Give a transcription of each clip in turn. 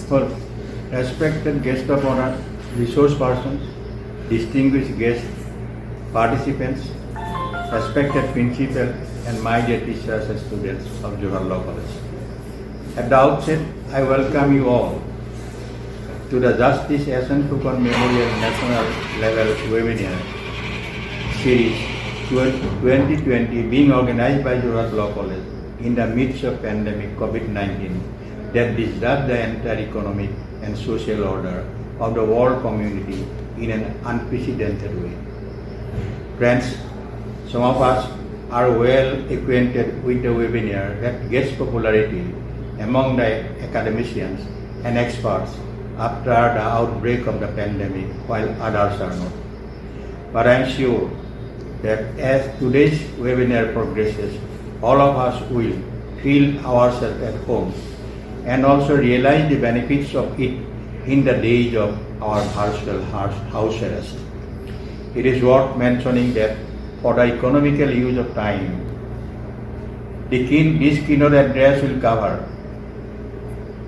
Well, respected guest of honor, resource persons, distinguished guests, participants, respected principal, and my dear teachers and students of Johar Law College. At the outset, I welcome you all to the Justice S.N. Fukonn Memorial National Level Webinar Series 2020 being organized by Johar Law College in the midst of pandemic COVID-19 that disrupted the entire economic and social order of the world community in an unprecedented way. Friends, some of us are well acquainted with the webinar that gets popularity among the academicians and experts after the outbreak of the pandemic, while others are not. But I am sure that as today's webinar progresses, all of us will feel ourselves at home and also realize the benefits of it in the days of our virtual house arrest. It is worth mentioning that for the economical use of time, this keynote address will cover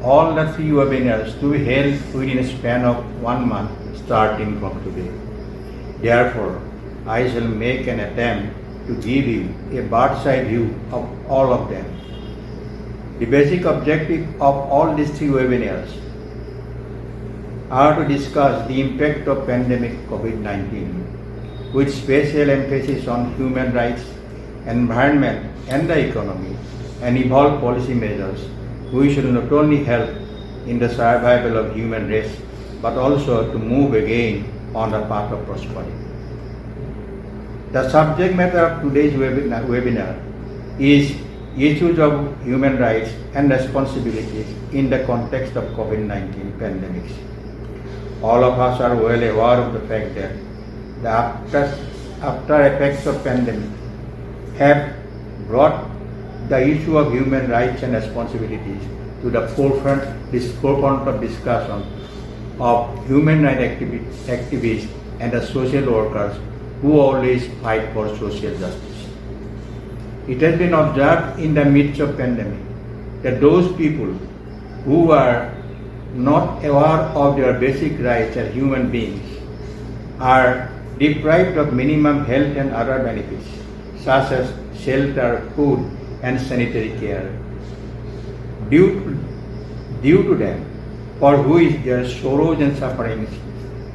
all the 3 webinars to be held within a span of 1 month starting from today. Therefore, I shall make an attempt to give you a bird's-eye view of all of them. The basic objective of all these 3 webinars are to discuss the impact of pandemic COVID-19 with special emphasis on human rights, environment and the economy, and evolve policy measures which should not only help in the survival of human race but also to move again on the path of prosperity. The subject matter of today's webinar is issues of human rights and responsibilities in the context of COVID-19 pandemics. All of us are well aware of the fact that the after effects of pandemic have brought the issue of human rights and responsibilities to the forefront of discussion of human rights activists and the social workers who always fight for social justice. It has been observed in the midst of pandemic that those people who are not aware of their basic rights as human beings are deprived of minimum health and other benefits such as shelter, food, and sanitary care. Due to them, for which their sorrows and sufferings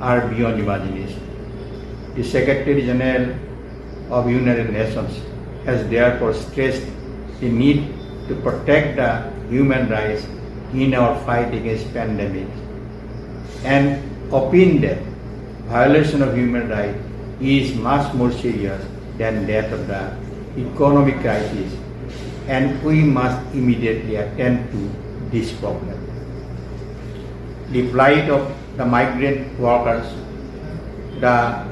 are beyond imagination. The Secretary General of United Nations has therefore stressed the need to protect the human rights in our fight against pandemic and opined that violation of human rights is much more serious than that of the economic crisis, and we must immediately attend to this problem. The plight of the migrant workers, the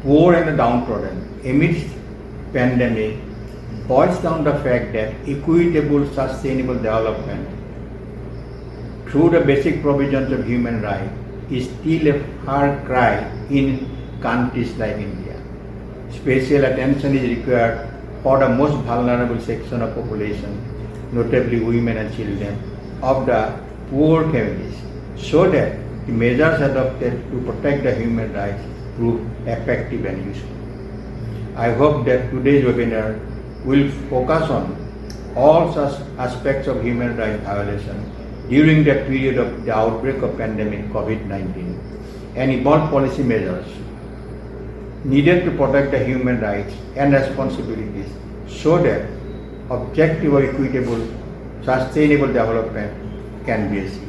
poor and the downtrodden amidst pandemic boils down the fact that equitable, sustainable development through the basic provisions of human rights is still a far cry in countries like India. Special attention is required for the most vulnerable section of population, notably women and children of the poor families, so that the measures adopted to protect the human rights prove effective and useful. I hope that today's webinar will focus on all such aspects of human rights violation during the period of the outbreak of pandemic COVID-19 and evolve policy measures needed to protect the human rights and responsibilities so that objective or equitable, sustainable development can be achieved.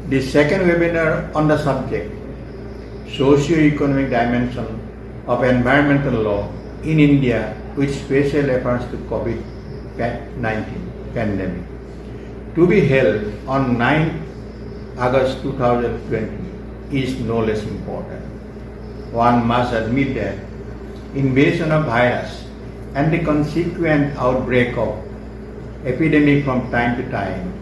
The second webinar on the subject, socio-economic dimension of environmental law in India with special reference to COVID-19 pandemic, to be held on 9 August 2020 is no less important. One must admit that invasion of virus and the consequent outbreak of epidemic from time to time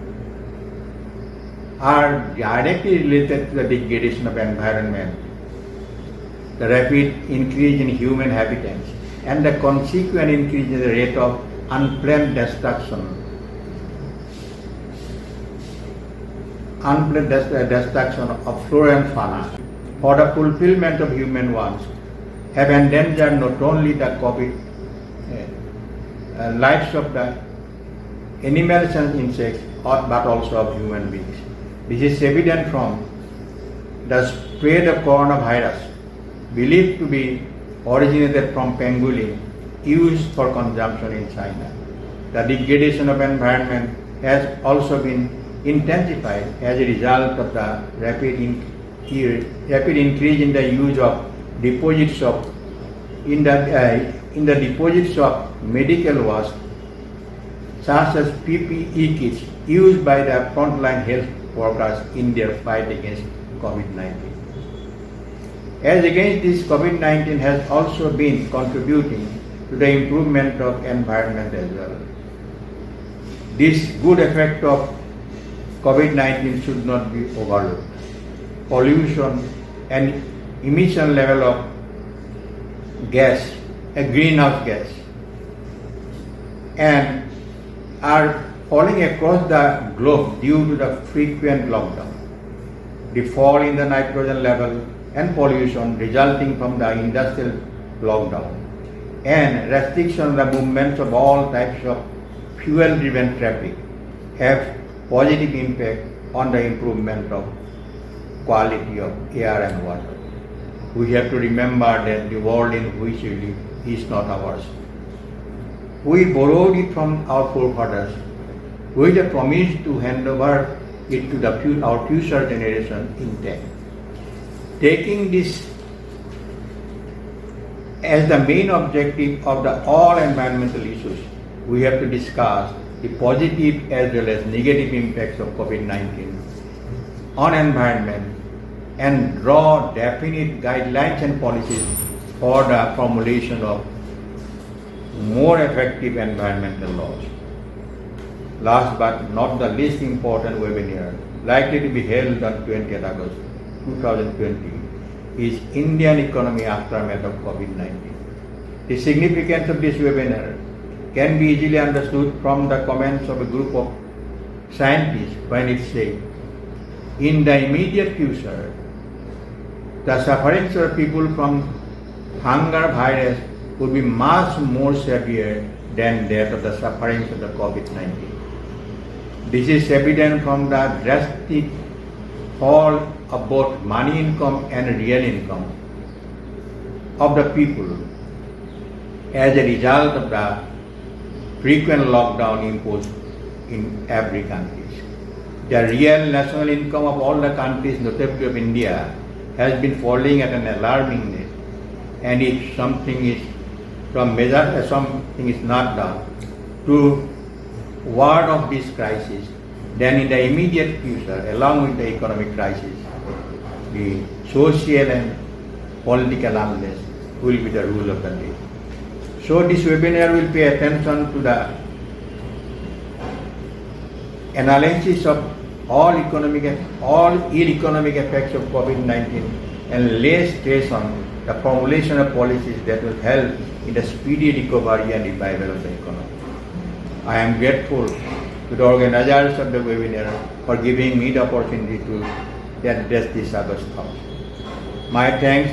are directly related to the degradation of environment, the rapid increase in human habitats, and the consequent increase in the rate of unplanned destruction unplanned destruction of flora and fauna for the fulfillment of human wants have endangered not only the COVID lives of the animals and insects but also of human beings. This is evident from the spread of coronavirus, believed to be originated from pangolin used for consumption in China. The degradation of environment has also been intensified as a result of the rapid increase in the use of deposits of deposits of medical waste such as PPE kits used by the frontline health workers in their fight against COVID-19. As against this, COVID-19 has also been contributing to the improvement of environment as well. This good effect of COVID-19 should not be overlooked. Pollution and emission level of gas, a greenhouse gas, and are falling across the globe due to the frequent lockdown. The fall in the nitrogen level and pollution resulting from the industrial lockdown and restriction of the movements of all types of fuel-driven traffic have positive impact on the improvement of quality of air and water. We have to remember that the world in which we live is not ours. We borrowed it from our forefathers with a promise to hand over it to our future generation intact. Taking this as the main objective of all environmental issues, we have to discuss the positive as well as negative impacts of COVID-19 on environment and draw definite guidelines and policies for the formulation of more effective environmental laws. Last but not the least important webinar, likely to be held on 20th August 2020, is Indian economy aftermath of COVID-19. The significance of this webinar can be easily understood from the comments of a group of scientists when it says, in the immediate future, the sufferings of people from hunger virus would be much more severe than that of the sufferings of the COVID-19. This is evident from the drastic fall of both money income and real income of the people as a result of the frequent lockdown imposed in every country. The real national income of all the countries, notably of India, has been falling at an alarming rate. And if something is not done to ward off this crisis, then in the immediate future, along with the economic crisis, the social and political unrest will be the rule of the day. So this webinar will pay attention to the analysis of all ill economic effects of COVID-19 and lay stress on the formulation of policies that will help in the speedy recovery and revival of the economy. I am grateful to the organizers of the webinar for giving me the opportunity to address this August talk. My thanks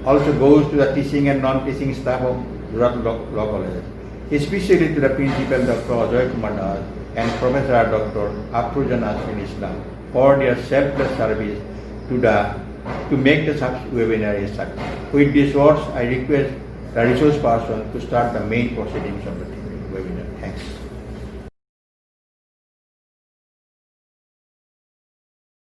also goes to the teaching and non-teaching staff of Surat Law College, especially to the Principal Dr. Ajoy Kumar Das and Professor Dr. Afrojan Asmin Islam for their selfless service to make the webinar a success. With these words, I request the resource person to start the main proceedings of the webinar. Thanks.